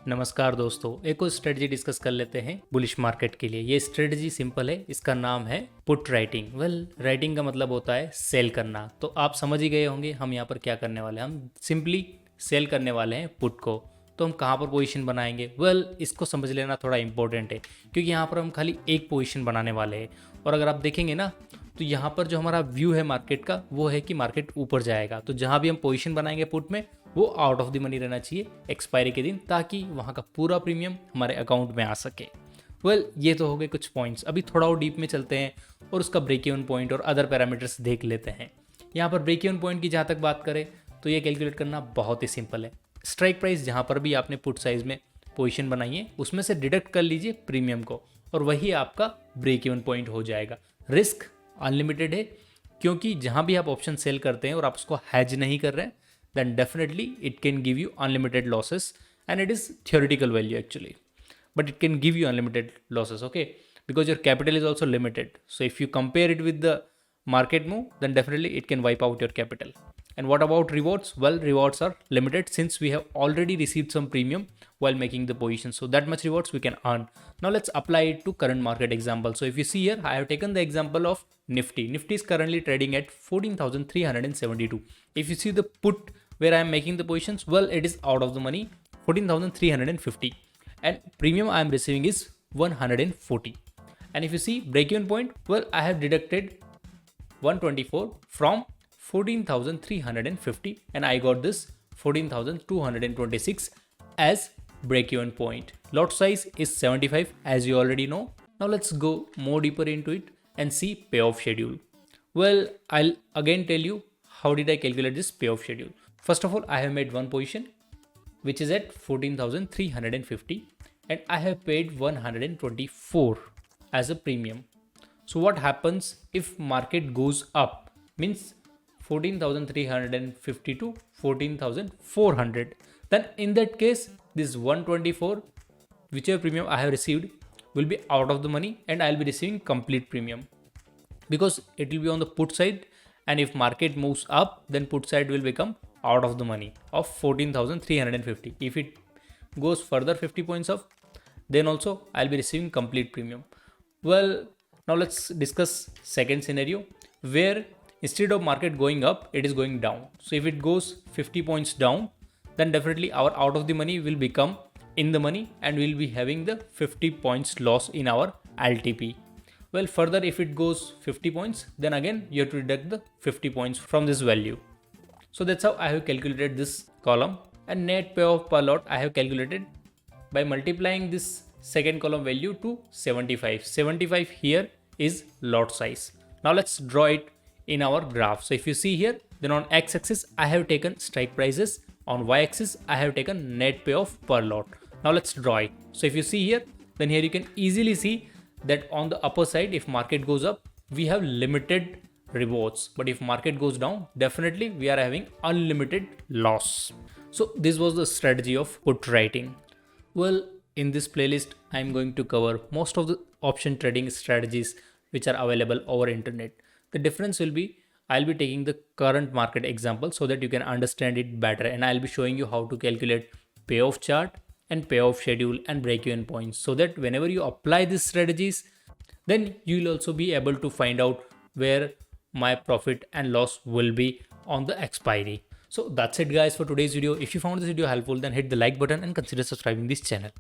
नमस्कार दोस्तों, एक और स्ट्रेटजी डिस्कस कर लेते हैं बुलिश मार्केट के लिए। ये स्ट्रेटजी सिंपल है, इसका नाम है पुट राइटिंग। राइटिंग का मतलब होता है सेल करना। तो आप समझ ही गए होंगे हम यहाँ पर क्या करने वाले हैं। हम सिंपली सेल करने वाले हैं पुट को। तो हम कहाँ पर पोजीशन बनाएंगे? इसको समझ लेना थोड़ा इंपॉर्टेंट है, क्योंकि यहाँ पर हम खाली एक पोजीशन बनाने वाले हैं। और अगर आप देखेंगे ना, तो यहाँ पर जो हमारा व्यू है मार्केट का, वो है कि मार्केट ऊपर जाएगा। तो जहाँ भी हम पोजीशन बनाएंगे पुट में, वो आउट ऑफ द मनी रहना चाहिए एक्सपायरी के दिन, ताकि वहाँ का पूरा प्रीमियम हमारे अकाउंट में आ सके। ये तो हो गए कुछ पॉइंट्स। अभी थोड़ा और डीप में चलते हैं और उसका ब्रेक इवन पॉइंट और अदर पैरामीटर्स देख लेते हैं। यहाँ पर ब्रेक इवन पॉइंट की जहाँ तक बात करें, तो ये कैलकुलेट करना बहुत ही सिंपल है। स्ट्राइक प्राइस जहाँ पर भी आपने पुट साइज में पोजीशन बनाई है, उसमें से डिडक्ट कर लीजिए प्रीमियम को, और वही आपका ब्रेक इवन पॉइंट हो जाएगा। रिस्क अनलिमिटेड है, क्योंकि जहाँ भी आप ऑप्शन सेल करते हैं और आप उसको हैज नहीं कर रहे हैं, then definitely it can give you unlimited losses, and it is theoretical value actually, but it can give you unlimited losses, okay, because your capital is also limited. So if you compare it with the market move, then definitely it can wipe out your capital. And what about rewards? Rewards are limited, since we have already received some premium while making the position, so that much rewards we can earn. Now let's apply it to current market example. So if you see here, I have taken the example of Nifty is currently trading at 14,372. If you see the put where I am making the positions, it is out of the money, 14,350, and premium I am receiving is 140. And if you see break even point, I have deducted 124 from 14,350, and I got this 14,226 as break even point. Lot size is 75, as you already know. Now let's go more deeper into it and see payoff schedule. I'll again tell you how did I calculate this payoff schedule. First of all, I have made one position which is at 14,350, and I have paid 124 as a premium. So what happens if market goes up? Means 14,350 to 14,400. Then in that case, this 124, whichever premium I have received, will be out of the money, and I'll be receiving complete premium, because it will be on the put side. And if market moves up, then put side will become out of the money of 14,350. If it goes further 50 points up, then also I'll be receiving complete premium. Now let's discuss second scenario, where instead of market going up, it is going down. So if it goes 50 points down, then definitely our out of the money will become in the money, and we'll be having the 50 points loss in our LTP. Further, if it goes 50 points, then again you have to deduct the 50 points from this value. So that's how I have calculated this column. And net payoff per lot I have calculated by multiplying this second column value to 75. 75 here is lot size. Now let's draw it in our graph. So if you see here, then on x-axis I have taken strike prices, on y-axis I have taken net payoff per lot. Now let's draw it. So if you see here, then here you can easily see that on the upper side, if market goes up, we have limited rewards, but if market goes down, definitely we are having unlimited loss. So this was the strategy of put writing. In this playlist, I am going to cover most of the option trading strategies which are available over internet. The difference will be, I'll be taking the current market example so that you can understand it better, and I'll be showing you how to calculate payoff chart and payoff schedule and break even points, so that whenever you apply these strategies, then you will also be able to find out where my profit and loss will be on the expiry. So that's it guys for today's video. If you found this video helpful, then hit the like button and consider subscribing this channel.